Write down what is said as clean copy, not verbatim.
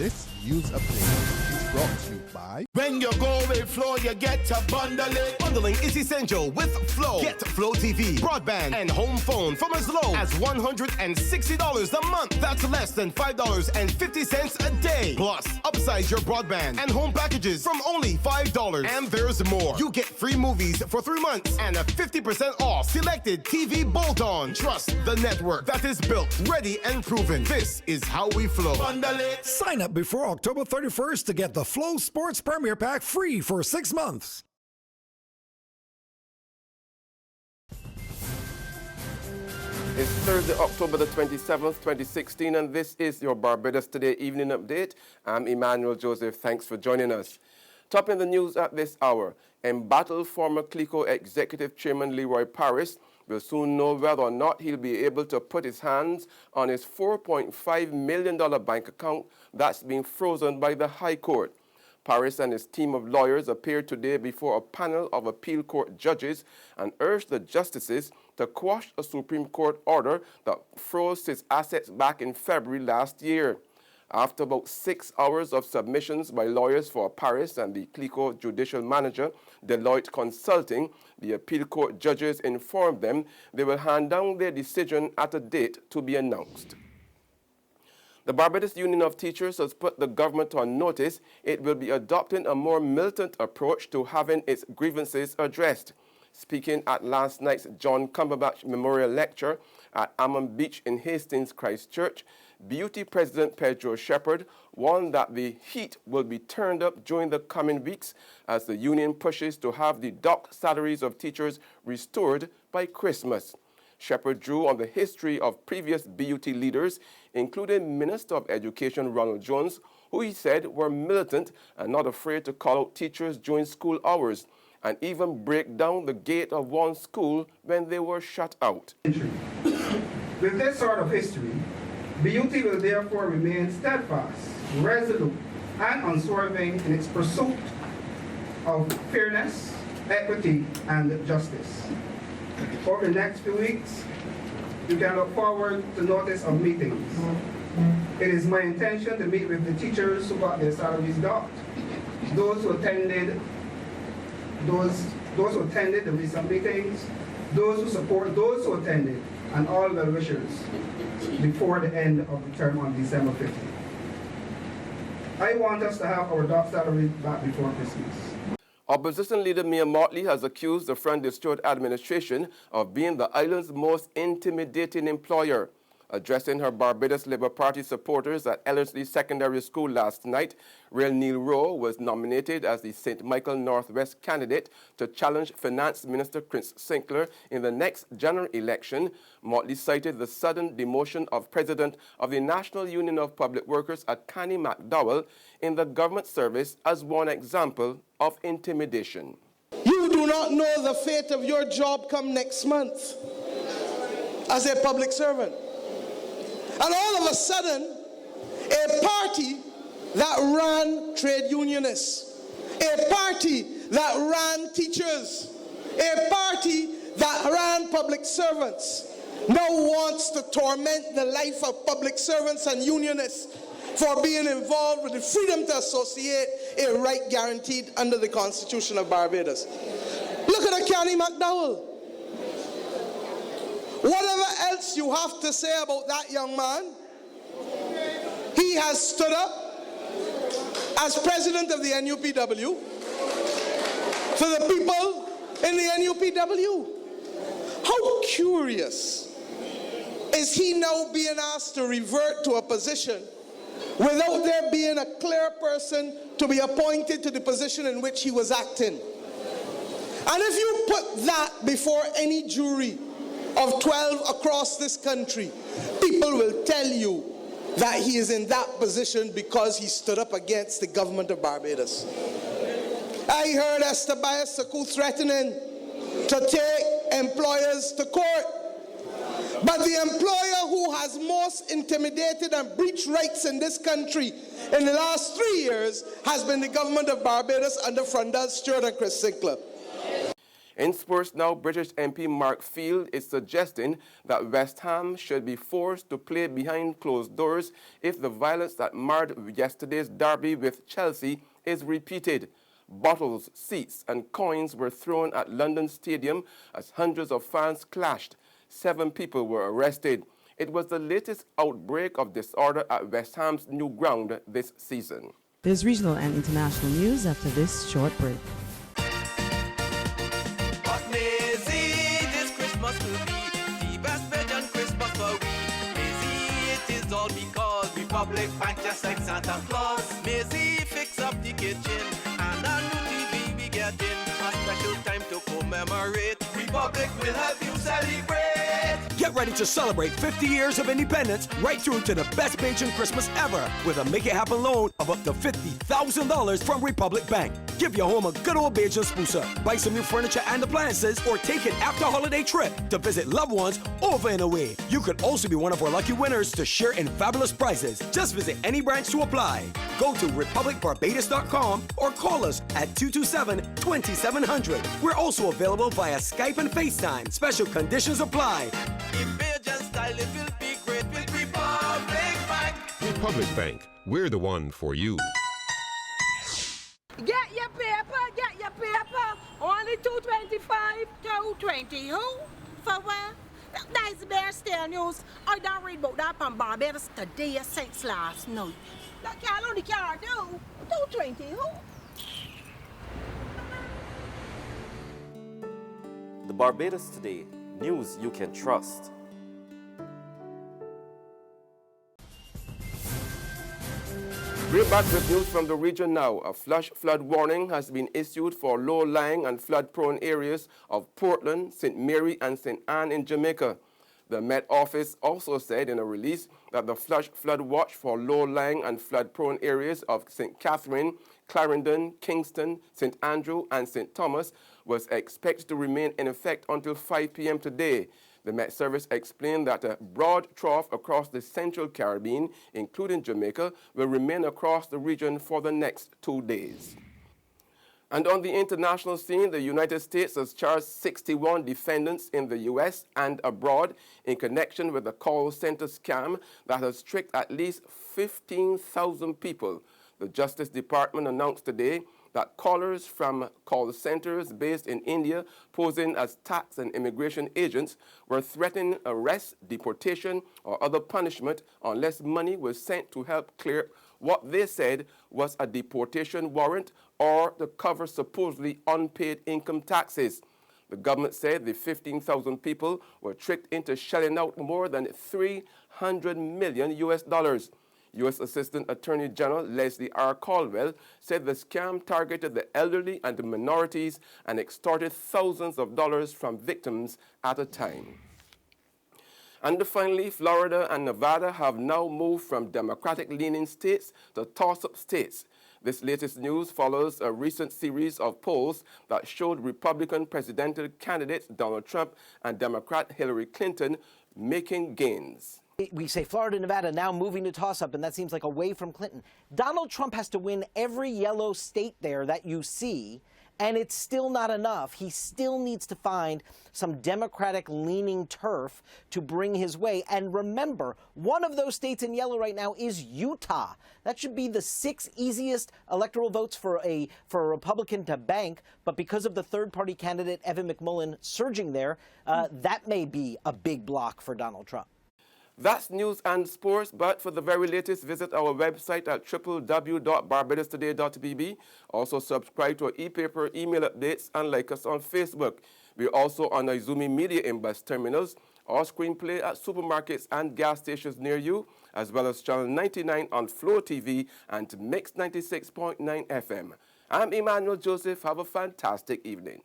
This news update is brought to you by... When you go with Flow, you get to bundle it. Bundling is essential with Flow. Get Flow TV, broadband, and home phone from as low as $160 a month. That's less than $5.50 a day. Plus, upsize your broadband and home packages from only $5. And there's more. You get free movies for 3 months and a 50% off selected TV bolt-on. Trust the network that is built, ready, and proven. This is how we flow. Bundle it. Sign up before October 31st to get the Flow Sports Premier Pack free for 6 months. It's Thursday, October the 27th, 2016, and this is your Barbados Today evening update. I'm Emmanuel Joseph. Thanks for joining us. Topping the news at this hour, embattled former CLICO Executive Chairman Leroy Paris will soon know whether or not he'll be able to put his hands on his $4.5 million bank account that's been frozen by the High Court. Paris and his team of lawyers appeared today before a panel of appeal court judges and urged the justices to quash a Supreme Court order that froze his assets back in February last year. After about 6 hours of submissions by lawyers for Paris and the CLICO judicial manager, Deloitte Consulting, the appeal court judges informed them they will hand down their decision at a date to be announced. The Barbados Union of Teachers has put the government on notice it will be adopting a more militant approach to having its grievances addressed. Speaking at last night's John Cumberbatch Memorial Lecture at Ammon Beach in Hastings, Christchurch, Beauty President Pedro Shepherd warned that the heat will be turned up during the coming weeks as the union pushes to have the docked salaries of teachers restored by Christmas. Shepherd drew on the history of previous BUT leaders, including Minister of Education Ronald Jones, who he said were militant and not afraid to call out teachers during school hours, and even break down the gate of one school when they were shut out. With this sort of history, BUT will therefore remain steadfast, resolute, and unswerving in its pursuit of fairness, equity, and justice. Over the next few weeks, you can look forward to notice of meetings. It is my intention to meet with the teachers who got their salaries docked, those who attended the recent meetings, those who support those who attended, and all well-wishers before the end of the term on December 15th. I want us to have our docked salaries back before Christmas. Opposition leader Mia Motley has accused the Friend Stewart administration of being the island's most intimidating employer. Addressing her Barbados Labour Party supporters at Ellerslie Secondary School last night, Real Neil Rowe was nominated as the St. Michael Northwest candidate to challenge Finance Minister Chris Sinclair in the next general election. Motley cited the sudden demotion of President of the National Union of Public Workers Akani McDowell in the government service as one example of intimidation. You do not know the fate of your job come next month as a public servant. And all of a sudden, a party that ran trade unionists, a party that ran teachers, a party that ran public servants, now wants to torment the life of public servants and unionists for being involved with the freedom to associate, a right guaranteed under the Constitution of Barbados. Look at Akani McDowell. Whatever else you have to say about that young man, he has stood up as president of the NUPW for the people in the NUPW. How curious is he now being asked to revert to a position without there being a clear person to be appointed to the position in which he was acting? And if you put that before any jury of 12 across this country, people will tell you that he is in that position because he stood up against the government of Barbados. I heard Esteban Saku threatening to take employers to court. But the employer who has most intimidated and breached rights in this country in the last 3 years has been the government of Barbados under Frondel Stewart and Chris Sinclair. In sports now, British MP Mark Field is suggesting that West Ham should be forced to play behind closed doors if the violence that marred yesterday's derby with Chelsea is repeated. Bottles, seats and coins were thrown at London Stadium as hundreds of fans clashed. 7 people were arrested. It was the latest outbreak of disorder at West Ham's new ground this season. There's regional and international news after this short break. This Christmas will be the best Belgian Christmas for we. Maisie, it is all because Republic Bank just like Santa Claus. Maisie, fix up the kitchen and a new TV we get in. A special time to commemorate. Republic will help you celebrate. Get ready to celebrate 50 years of independence right through to the best Bajan Christmas ever with a Make It Happen loan of up to $50,000 from Republic Bank. Give your home a good old Bajan spooser, buy some new furniture and appliances, or take an after-holiday trip to visit loved ones over and away. You could also be one of our lucky winners to share in fabulous prizes. Just visit any branch to apply. Go to republicbarbados.com or call us at 227-2700. We're also available via Skype and FaceTime. Special conditions apply. In Bajan style, it will be great with Republic Bank. Republic Bank, we're the one for you. Get your paper. Only $2.25. $2.20. Who? For what? That's Bear Stale News. I don't read about that on Barbados today since last night. That can't only can't do. $2.20. Who? The Barbados Today, news you can trust. We're back with news from the region now. A flash flood warning has been issued for low-lying and flood-prone areas of Portland, St. Mary, and St. Anne in Jamaica. The Met Office also said in a release that the flash flood watch for low-lying and flood-prone areas of St. Catherine, Clarendon, Kingston, St. Andrew, and St. Thomas was expected to remain in effect until 5 p.m. today. The Met Service explained that a broad trough across the Central Caribbean, including Jamaica, will remain across the region for the next 2 days. And on the international scene, the United States has charged 61 defendants in the U.S. and abroad in connection with the call center scam that has tricked at least 15,000 people. The Justice Department announced today that callers from call centers based in India posing as tax and immigration agents were threatening arrest, deportation, or other punishment unless money was sent to help clear what they said was a deportation warrant or to cover supposedly unpaid income taxes. The government said the 15,000 people were tricked into shelling out more than $300 million. U.S. Assistant Attorney General Leslie R. Caldwell said the scam targeted the elderly and the minorities and extorted thousands of dollars from victims at a time. And finally, Florida and Nevada have now moved from Democratic-leaning states to toss-up states. This latest news follows a recent series of polls that showed Republican presidential candidates Donald Trump and Democrat Hillary Clinton making gains. We say Florida, Nevada now moving to toss-up, and that seems like away from Clinton. Donald Trump has to win every yellow state there that you see, and it's still not enough. He still needs to find some Democratic-leaning turf to bring his way. And remember, one of those states in yellow right now is Utah. That should be the 6th easiest electoral votes for a Republican to bank. But because of the third-party candidate, Evan McMullin, surging there, that may be a big block for Donald Trump. That's news and sports, but for the very latest, visit our website at www.barbadostoday.bb. Also subscribe to our e-paper email updates and like us on Facebook. We're also on Izumi Media in bus terminals, or screenplay at supermarkets and gas stations near you, as well as Channel 99 on Flow TV and Mix 96.9 FM. I'm Emmanuel Joseph. Have a fantastic evening.